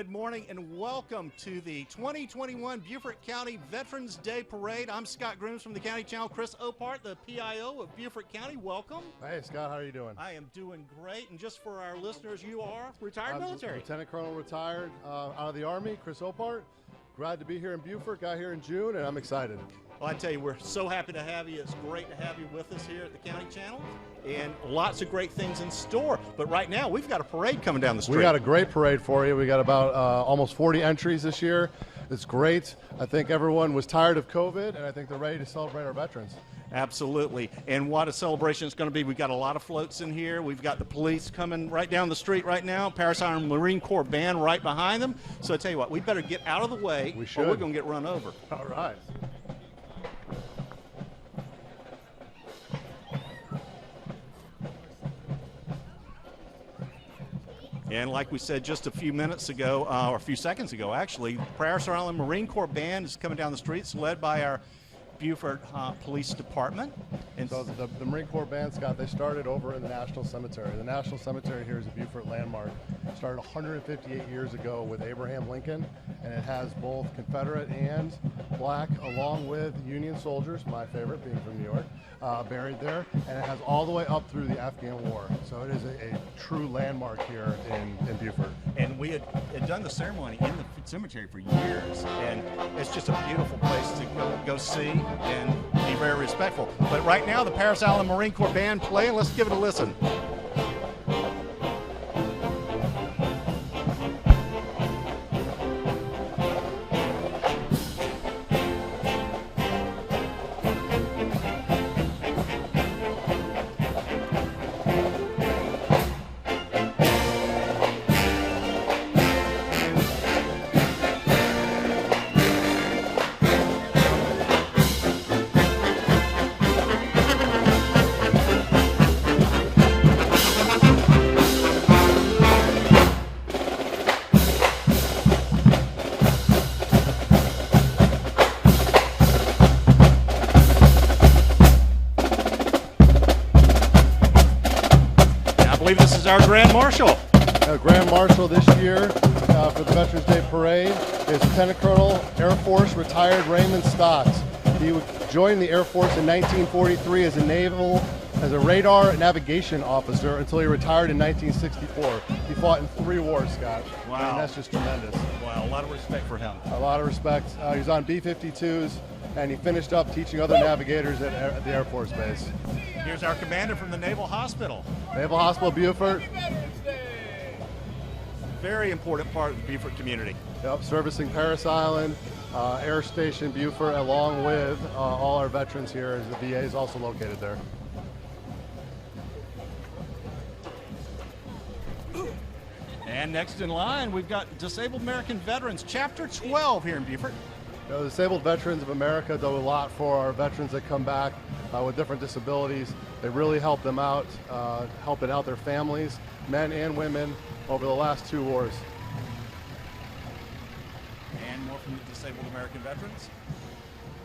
good morning, and welcome to the 2021 Beaufort County Veterans Day Parade. I'm Scott Grooms from the County Channel. Chris Opart, the PIO of Beaufort County. Welcome. Hey, Scott, how are you doing? I am doing great, and just for our listeners, you are retired military. Lieutenant Colonel retired out of the Army, Chris Opart. Glad to be here in Beaufort. Got here in June, and I'm excited. Well, I tell you, we're so happy to have you. It's great to have you with us here at the County Channel, and lots of great things in store. But right now, we've got a parade coming down the street. We got a great parade for you. We got about almost 40 entries this year. It's great. I think everyone was tired of COVID, and I think they're ready to celebrate our veterans. Absolutely. And what a celebration it's going to be. We've got a lot of floats in here. We've got the police coming right down the street right now. Paris Island Marine Corps band right behind them. So I tell you what, we better get out of the way, or we're going to get run over. All right. And like we said just a few minutes ago, or a few seconds ago actually, Paris Island Marine Corps band is coming down the streets, led by our Beaufort Police Department. And so the Marine Corps band, Scott, they started over in the National Cemetery. The National Cemetery here is a Beaufort landmark. It started 158 years ago with Abraham Lincoln, and it has both Confederate and Black, along with Union soldiers, my favorite being from New York, buried there, and it has all the way up through the Afghan War. So it is a true landmark here in Beaufort. And we had done the ceremony in the cemetery for years, and it's just a beautiful place to go see and be very respectful. But right now, the Paris Island Marine Corps band playing. Let's give it a listen. I believe this is our Grand Marshal. Grand Marshal this year for the Veterans Day Parade is Lieutenant Colonel Air Force retired Raymond Stotts. He joined the Air Force in 1943 as a radar navigation officer until he retired in 1964. He fought in 3 wars, Scott. Wow. I mean, that's just tremendous. Wow, a lot of respect for him. A lot of respect. He was on B-52s, and he finished up teaching other navigators at the Air Force Base. Here's our commander from the Naval Hospital. Naval Hospital, Beaufort. Very important part of the Beaufort community. Yep, servicing Paris Island, Air Station Beaufort, along with all our veterans here. The VA is also located there. And next in line, we've got Disabled American Veterans, Chapter 12 here in Beaufort. The Disabled Veterans of America do a lot for our veterans that come back with different disabilities. They really help them out, helping out their families, men and women, over the last 2 wars. And more from the Disabled American Veterans.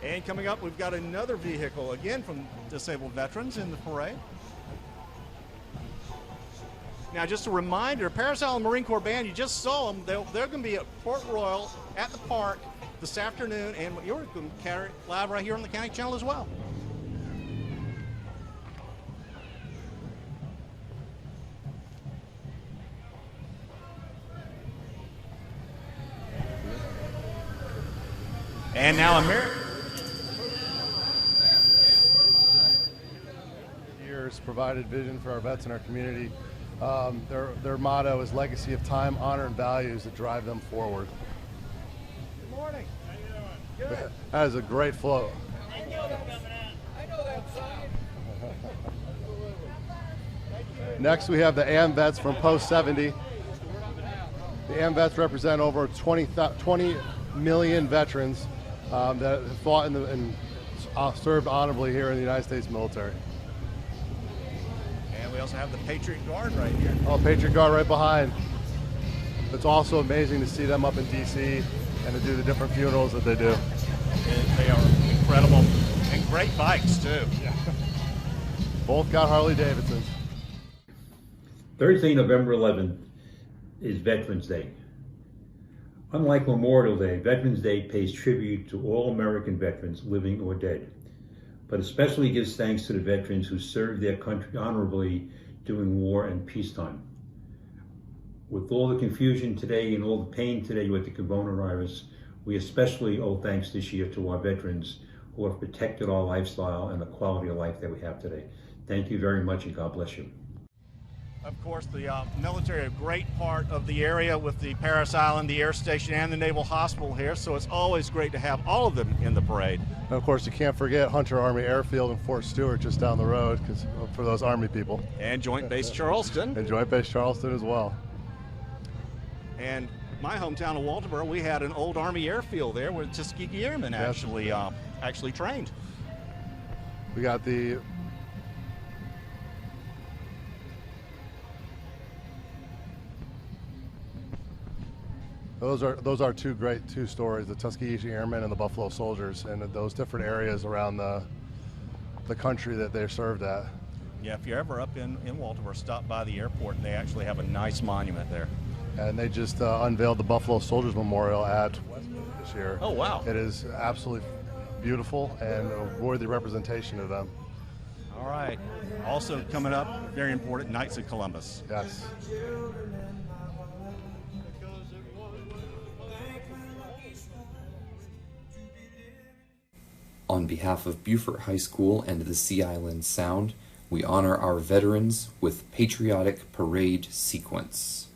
And coming up, we've got another vehicle, again from Disabled Veterans in the parade. Now, just a reminder, Paris Island Marine Corps Band, you just saw them. They're going to be at Port Royal at the park this afternoon, and you're going to carry it live right here on the County Channel as well. And now Years provided vision for our vets in our community. Their motto is legacy of time, honor, and values that drive them forward. Good morning. How you doing? Good. That is a great float. I know they're coming out. I know that song. Next, we have the AM Vets from Post 70. The AM Vets represent over 20 million veterans that have fought and served honorably here in the United States military. And we also have the Patriot Guard right here. Oh, Patriot Guard right behind. It's also amazing to see them up in D.C. and to do the different funerals that they do. They are incredible, and great bikes too. Yeah. Both got Harley Davidsons. Thursday, November 11th is Veterans Day. Unlike Memorial Day, Veterans Day pays tribute to all American veterans, living or dead, but especially gives thanks to the veterans who served their country honorably during war and peacetime. With all the confusion today and all the pain today with the coronavirus, we especially owe thanks this year to our veterans who have protected our lifestyle and the quality of life that we have today. Thank you very much, and God bless you. Of course, the military, a great part of the area with the Parris Island, the Air Station, and the Naval Hospital here, so it's always great to have all of them in the parade. And of course, you can't forget Hunter Army Airfield and Fort Stewart just down the road, because for those Army people. And Joint Base Charleston. And Joint Base Charleston as well. And my hometown of Walterboro, we had an old Army airfield there where Tuskegee Airmen actually trained. We got the Those are two stories, the Tuskegee Airmen and the Buffalo Soldiers, and those different areas around the country that they served at. Yeah, if you're ever up in Walterboro, stop by the airport, and they actually have a nice monument there. And they just unveiled the Buffalo Soldiers Memorial at Westwood this year. Oh, wow. It is absolutely beautiful and a worthy representation of them. All right. Also coming up, very important, Knights of Columbus. Yes. On behalf of Beaufort High School and the Sea Island Sound, we honor our veterans with Patriotic Parade Sequence.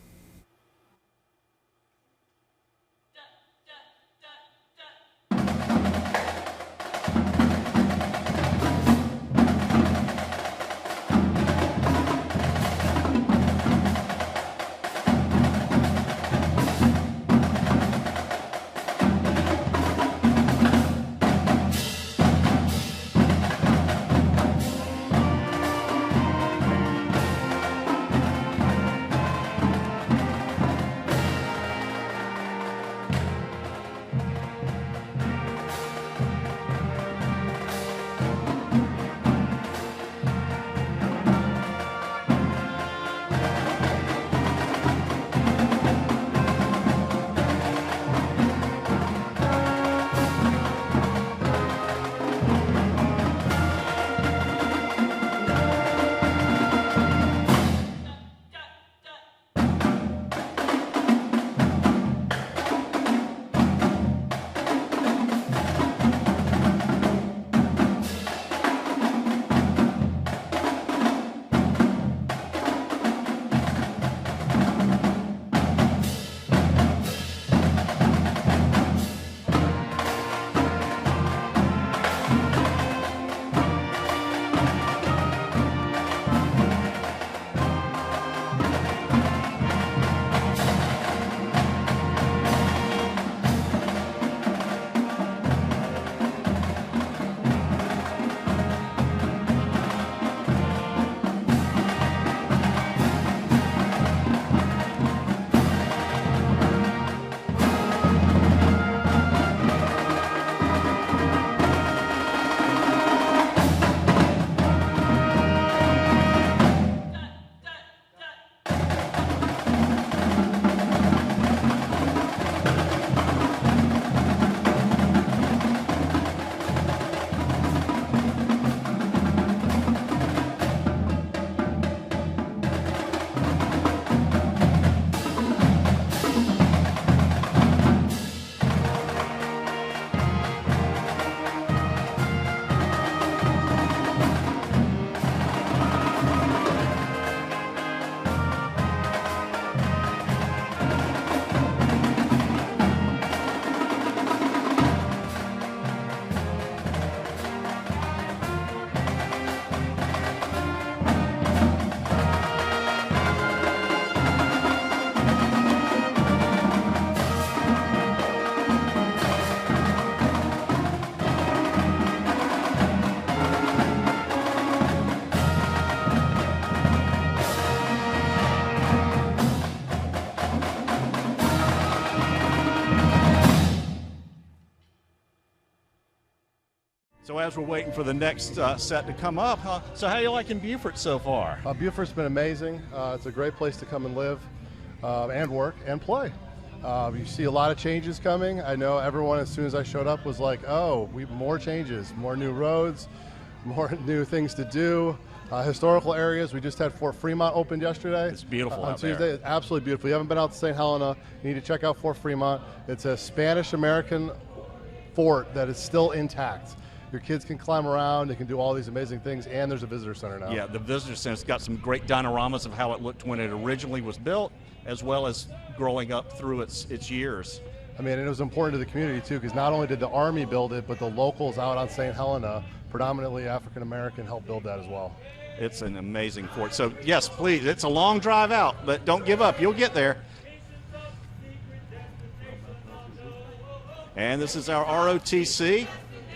So as we're waiting for the next set to come up, so how are you liking Beaufort so far? Beaufort's been amazing. It's a great place to come and live and work and play. You see a lot of changes coming. I know everyone, as soon as I showed up, was like, oh, more changes, more new roads, more new things to do. Historical areas. We just had Fort Fremont opened yesterday. It's beautiful on out Tuesday. there. It's absolutely beautiful. If you haven't been out to St. Helena, you need to check out Fort Fremont. It's a Spanish-American fort that is still intact. Your kids can climb around, they can do all these amazing things, and there's a visitor center now. Yeah, the visitor center's got some great dioramas of how it looked when it originally was built, as well as growing up through its years. I mean, it was important to the community too, because not only did the Army build it, but the locals out on St. Helena, predominantly African American, helped build that as well. It's an amazing fort. So yes, please, it's a long drive out, but don't give up. You'll get there. And this is our ROTC,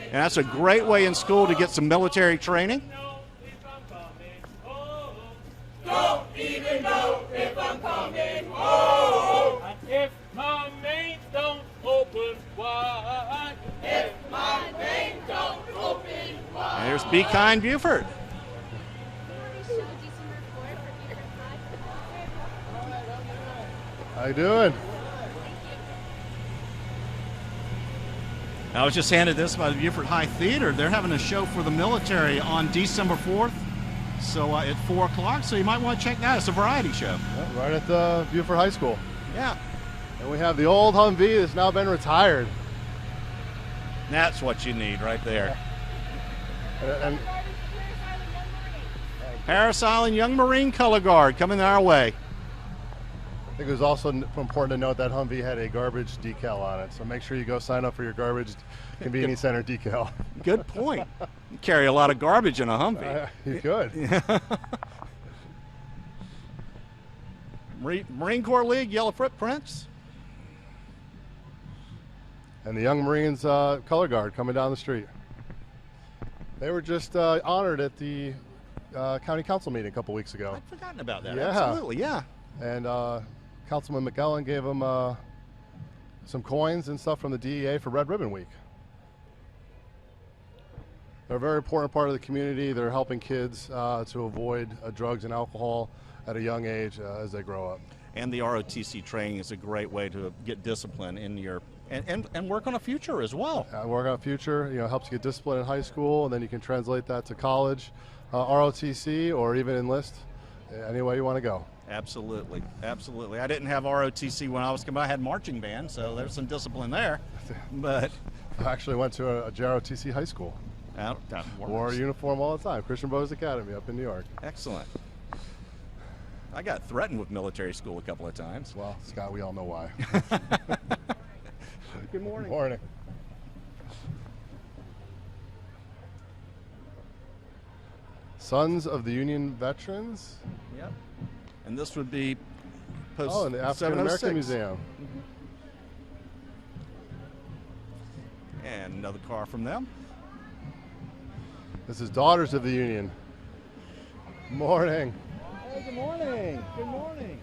and that's a great way in school to get some military training. Don't even know if I'm coming home. And if my veins don't open wide. If my veins don't open wide. And there's Be Kind Beaufort. How you doing? I was just handed this by the Beaufort High Theater. They're having a show for the military on December 4th, so at 4 o'clock, so you might want to check that. It's a variety show. Yeah, right at the Beaufort High School. Yeah. And we have the old Humvee that's now been retired. That's what you need right there. And Harris Island Young Marine Color Guard coming our way. I think it was also important to note that Humvee had a garbage decal on it, so make sure you go sign up for your garbage convenience center decal. Good point. You carry a lot of garbage in a Humvee. You could. Marine Corps League Yellow Footprints. And the Young Marines Color Guard coming down the street. They were just honored at the county council meeting a couple weeks ago. I'd forgotten about that. Yeah. Absolutely, yeah. And Councilman McEllen gave them some coins and stuff from the DEA for Red Ribbon Week. They're a very important part of the community. They're helping kids to avoid drugs and alcohol at a young age as they grow up. And the ROTC training is a great way to get discipline in your and work on a future as well. Work on a future, helps you get discipline in high school, and then you can translate that to college, ROTC, or even enlist, any way you want to go. Absolutely, absolutely. I didn't have ROTC when I was coming. I had marching band, so there's some discipline there. But I actually went to a JROTC high school. That Wore a uniform all the time. Christian Brothers Academy up in New York. Excellent. I got threatened with military school a couple of times. Well, Scott, we all know why. Good morning. Good morning. Sons of the Union Veterans. Yep. And this would be post Oh, in the African American 706. Museum. And another car from them. This is Daughters of the Union. Morning. Hey, good morning. Good morning.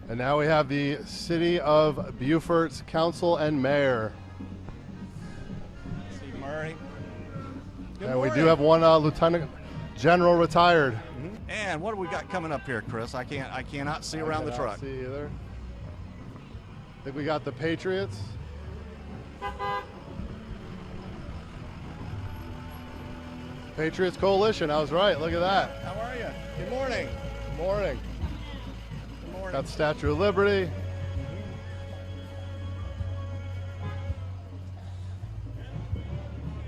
And now we have the City of Beaufort's Council and Mayor. Steve Murray. Good And we do morning. have one Lieutenant General retired. And what do we got coming up here, Chris? I cannot see around the I truck. cannot see either. I think we got the Patriots. Patriots Coalition, I was right, look at that. How are you? Good morning. Good morning. Good morning. Got the Statue of Liberty.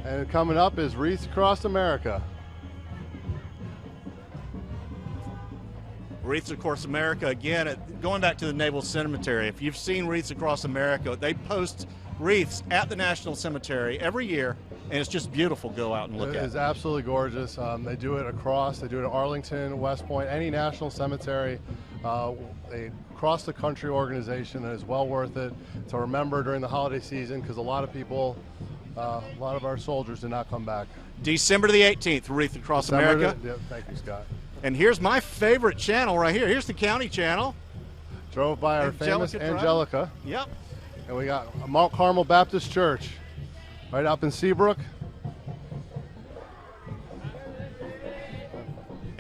And coming up is Wreaths Across America. Wreaths Across America, again, going back to the Naval Cemetery, if you've seen Wreaths Across America, they post wreaths at the National Cemetery every year, and it's just beautiful to go out and look It at. is absolutely gorgeous. They do it across, they do it at Arlington, West Point, any national cemetery. A across the country organization that is well worth it to remember during the holiday season, because a lot of people, a lot of our soldiers did not come back. December the 18th, Wreaths Across America. Yep, thank you, Scott. And here's my favorite channel right here. Here's the county channel. Drove by our famous Angelica Drive. Angelica, Yep. and we got Mount Carmel Baptist Church right up in Seabrook.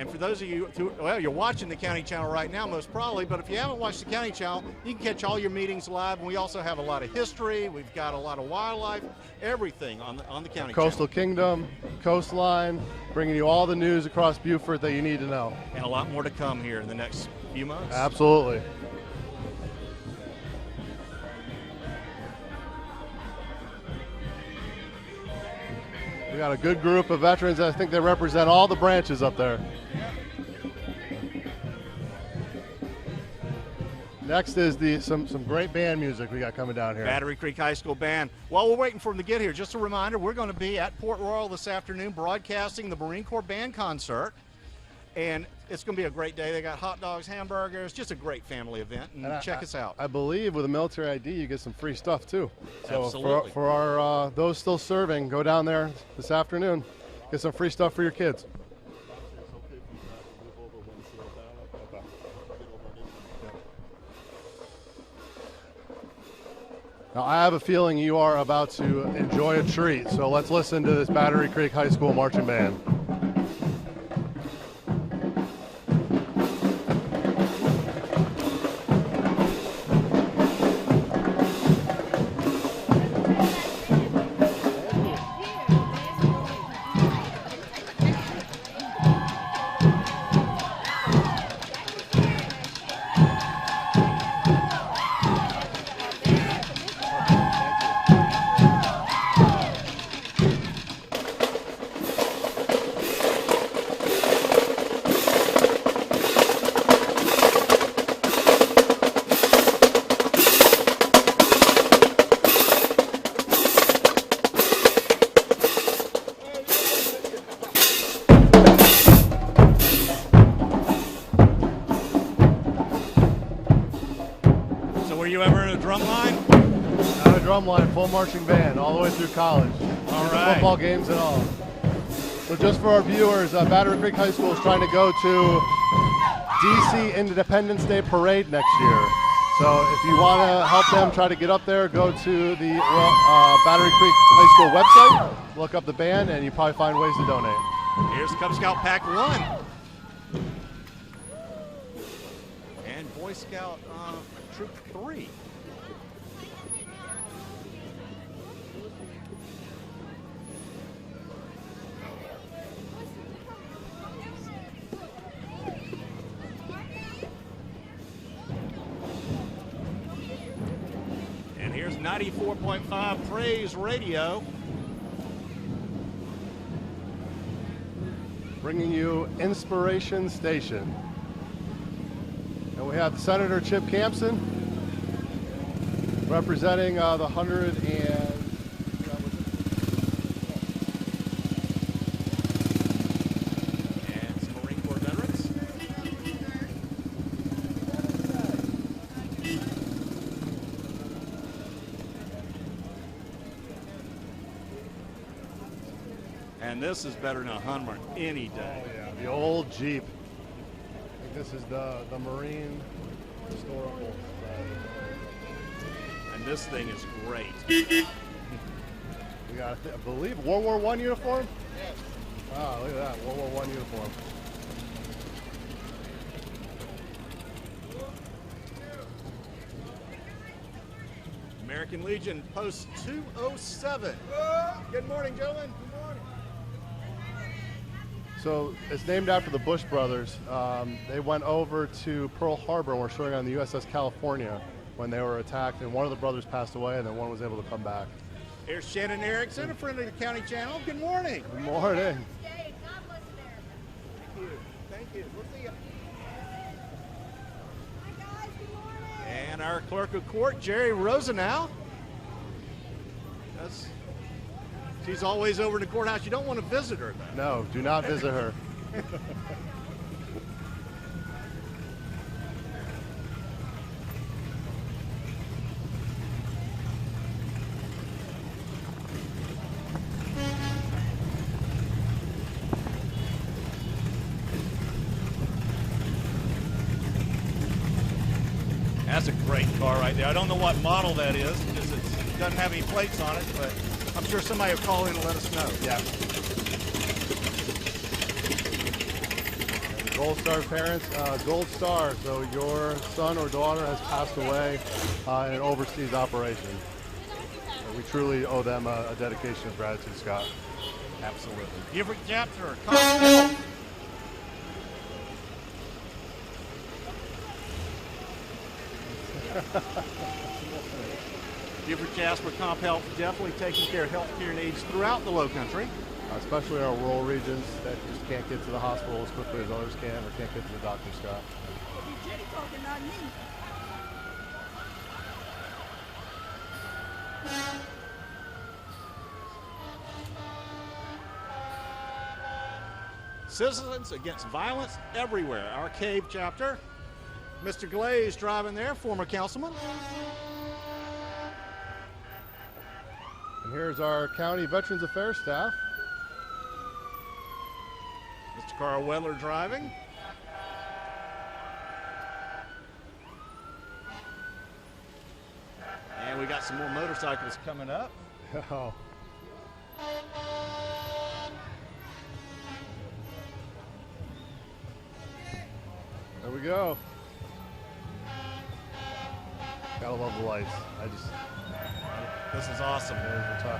And for those of you who, well, you're watching the County Channel right now, most probably, but if you haven't watched the County Channel, you can catch all your meetings live. And we also have a lot of history. We've got a lot of wildlife, everything on the County Coastal Channel. Kingdom, Coastline, bringing you all the news across Beaufort that you need to know. And a lot more to come here in the next few months. Absolutely. We got a good group of veterans. I think they represent all the branches up there. Next is some great band music we got coming down here. Battery Creek High School Band. While we're waiting for them to get here, just a reminder, we're going to be at Port Royal this afternoon broadcasting the Marine Corps Band concert. And it's going to be a great day. They got hot dogs, hamburgers, just a great family event. And check us out. I believe with a military ID, you get some free stuff too. So Absolutely. for our those still serving, go down there this afternoon, get some free stuff for your kids. Now, I have a feeling you are about to enjoy a treat, so let's listen to this Battery Creek High School marching band. Drumline, full marching band, all the way through college. All right. Football games and all. So just for our viewers, Battery Creek High School is trying to go to DC Independence Day Parade next year. So if you want to help them try to get up there, go to the Battery Creek High School website, look up the band, and you probably find ways to donate. Here's Cub Scout Pack 1. And Boy Scout Troop 3. And here's 94.5 Praise Radio. Bringing you Inspiration Station. And we have Senator Chip Campson representing the 100 and some Marine Corps veterans. And this is better than a Hummer any day. Oh yeah, the old Jeep. I think this is the Marine Historical Society. And this thing is great. We got, I believe, World War I uniform? Yes. Wow, look at that, World War I uniform. American Legion Post 207. Good morning, gentlemen. Good morning. So it's named after the Bush brothers. They went over to Pearl Harbor and were showing on the USS California when they were attacked, and one of the brothers passed away, and then one was able to come back. Here's Shannon Erickson, a friend of the County Channel. Good morning. Good morning. Thank you. Thank you. We'll see you. And our clerk of court, Jerry Rosenau. She's always over in the courthouse. You don't want to visit her, though. No, do not visit her. That's a great car right there. I don't know what model that is because it doesn't have any plates on it, but I'm sure somebody will call in and let us know. Yeah. Gold Star parents, Gold Star. So your son or daughter has passed away in an overseas operation. We truly owe them a dedication of gratitude, Scott. Absolutely. Beaufort chapter. Comp Beaufort Jasper Comp Health definitely taking care of healthcare needs throughout the Low Country. Especially in our rural regions that just can't get to the hospital as quickly as others can, or can't get to the doctor, Scott. Jenny talking, not me. Citizens Against Violence Everywhere, our Cave chapter. Mr. Glaze driving there, former councilman. And here's our county Veterans Affairs staff. Mr. Carl Weller driving. And we got some more motorcycles coming up. Oh. There we go. Gotta love the lights. This is awesome. There's the top.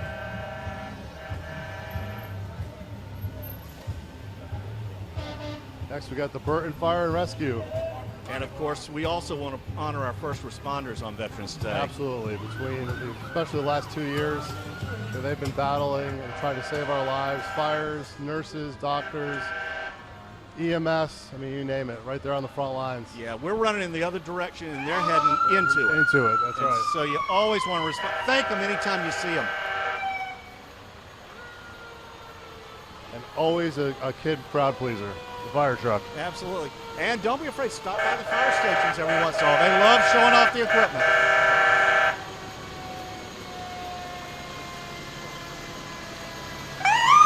Next, we got the Burton Fire and Rescue. And of course, we also want to honor our first responders on Veterans Day. Absolutely. Especially the last 2 years, they've been battling and trying to save our lives. Fires, nurses, doctors, EMS, I mean, you name it, right there on the front lines. Yeah, we're running in the other direction and they're heading into it. Into it, that's right. So you always want to thank them anytime you see them. And always a kid crowd pleaser, the fire truck. Absolutely. And don't be afraid to stop by the fire stations every once in a while. They love showing off the equipment.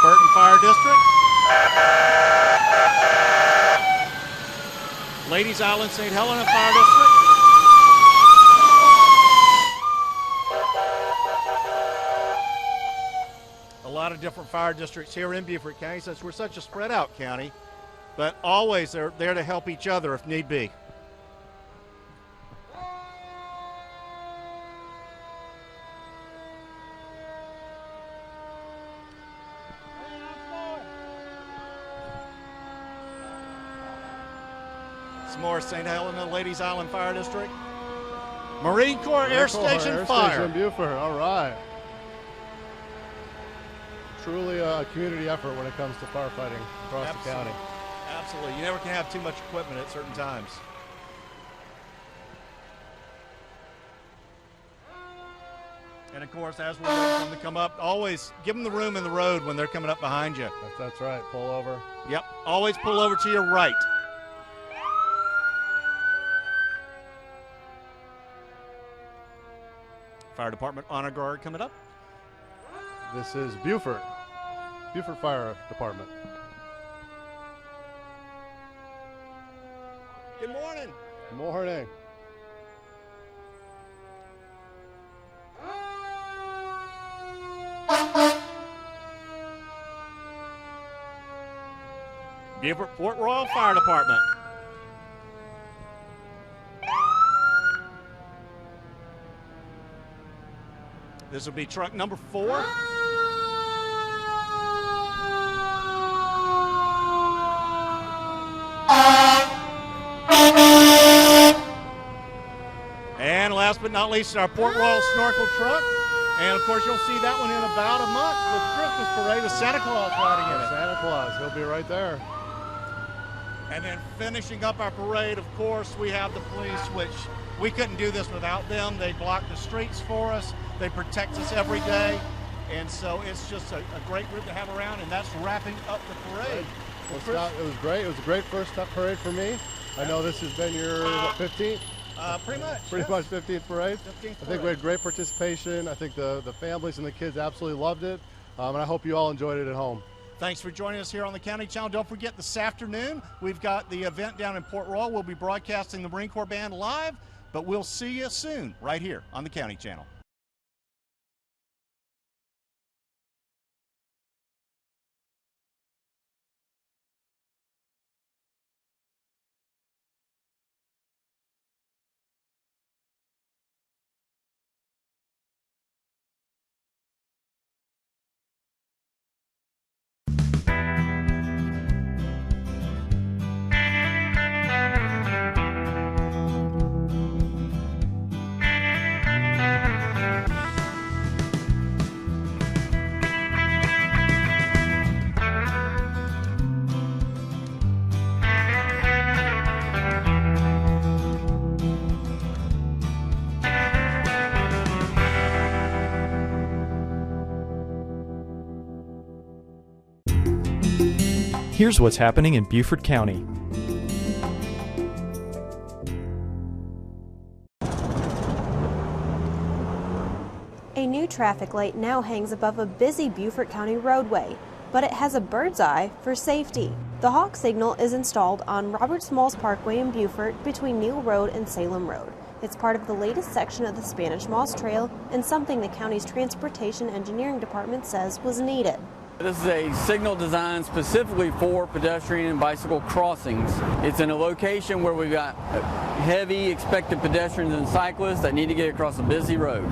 Burton Fire District. Ladies Island St. Helena Fire District. A lot of different fire districts here in Beaufort County since we're such a spread out county, but always they're there to help each other if need be. Some more St. Helena Ladies Island Fire District. Marine Corps Air Station Fire. Station Beaufort, all right. Truly a community effort when it comes to firefighting across the county. Absolutely. You never can have too much equipment at certain times. And of course, as we're waiting for them to come up, always give them the room in the road when they're coming up behind you. That's right. Pull over. Yep. Always pull over to your right. Fire Department Honor Guard coming up. This is Beaufort Fire Department. Good morning. Good morning. Beaufort Port Royal Fire Department. This will be truck number 4. And last but not least, our Port Royal snorkel truck. And of course, you'll see that one in about a month with Christmas parade with Santa Claus riding in it. Santa Claus, he'll be right there. And then finishing up our parade, of course, we have the police, which we couldn't do this without them. They block the streets for us. They protect us every day. And so it's just a great group to have around, and that's wrapping up the parade. Well, Scott, it was great. It was a great first parade for me. I know this has been your 15th? Pretty much. Pretty much 15th parade. 15th I think we had great participation. I think the families and the kids absolutely loved it. And I hope you all enjoyed it at home. Thanks for joining us here on the County Channel. Don't forget, this afternoon, we've got the event down in Port Royal. We'll be broadcasting the Marine Corps Band live, but we'll see you soon right here on the County Channel. Here's what's happening in Beaufort County. A new traffic light now hangs above a busy Beaufort County roadway, but it has a bird's eye for safety. The Hawk signal is installed on Robert Smalls Parkway in Beaufort between Neal Road and Salem Road. It's part of the latest section of the Spanish Moss Trail and something the county's Transportation Engineering Department says was needed. This is a signal designed specifically for pedestrian and bicycle crossings. It's in a location where we've got heavy expected pedestrians and cyclists that need to get across a busy road.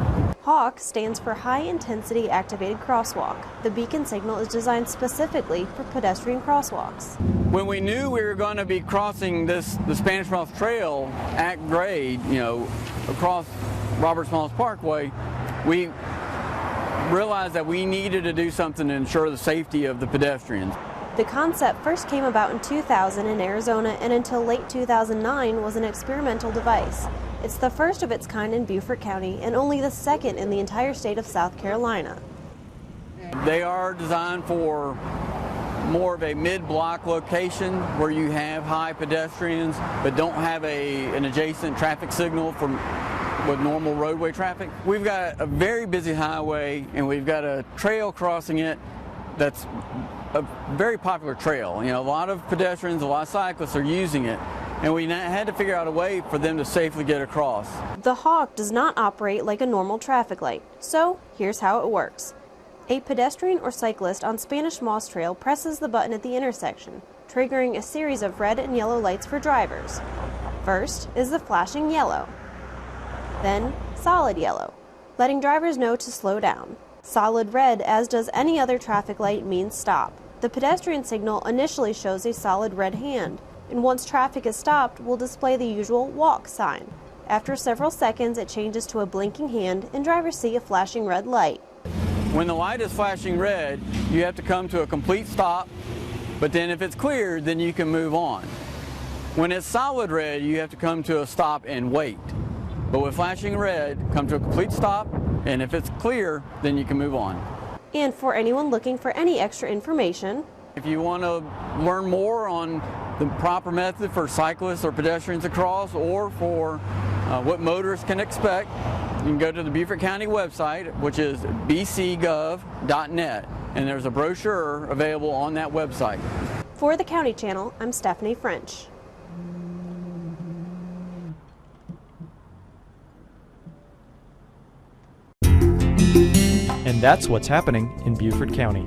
HAWK stands for High Intensity Activated Crosswalk. The beacon signal is designed specifically for pedestrian crosswalks. When we knew we were going to be crossing the Spanish Moss Trail at grade, across Robert Smalls Parkway, we realized that we needed to do something to ensure the safety of the pedestrians. The concept first came about in 2000 in Arizona and until late 2009 was an experimental device. It's the first of its kind in Beaufort County and only the second in the entire state of South Carolina. They are designed for more of a mid-block location where you have high pedestrians but don't have an adjacent traffic signal with normal roadway traffic. We've got a very busy highway and we've got a trail crossing it that's a very popular trail. A lot of pedestrians, a lot of cyclists are using it, and we had to figure out a way for them to safely get across. The Hawk does not operate like a normal traffic light, so here's how it works. A pedestrian or cyclist on Spanish Moss Trail presses the button at the intersection, triggering a series of red and yellow lights for drivers. First is the flashing yellow, then solid yellow, letting drivers know to slow down. Solid red, as does any other traffic light, means stop. The pedestrian signal initially shows a solid red hand, and once traffic is stopped, will display the usual walk sign. After several seconds, it changes to a blinking hand, and drivers see a flashing red light. When the light is flashing red, you have to come to a complete stop, but then if it's clear, then you can move on. When it's solid red, you have to come to a stop and wait. But with flashing red, come to a complete stop, and if it's clear, then you can move on. And for anyone looking for any extra information, if you want to learn more on the proper method for cyclists or pedestrians to cross, or for what motorists can expect, you can go to the Beaufort County website, which is bcgov.net, and there's a brochure available on that website. For the County Channel, I'm Stephanie French. And that's what's happening in Beaufort County.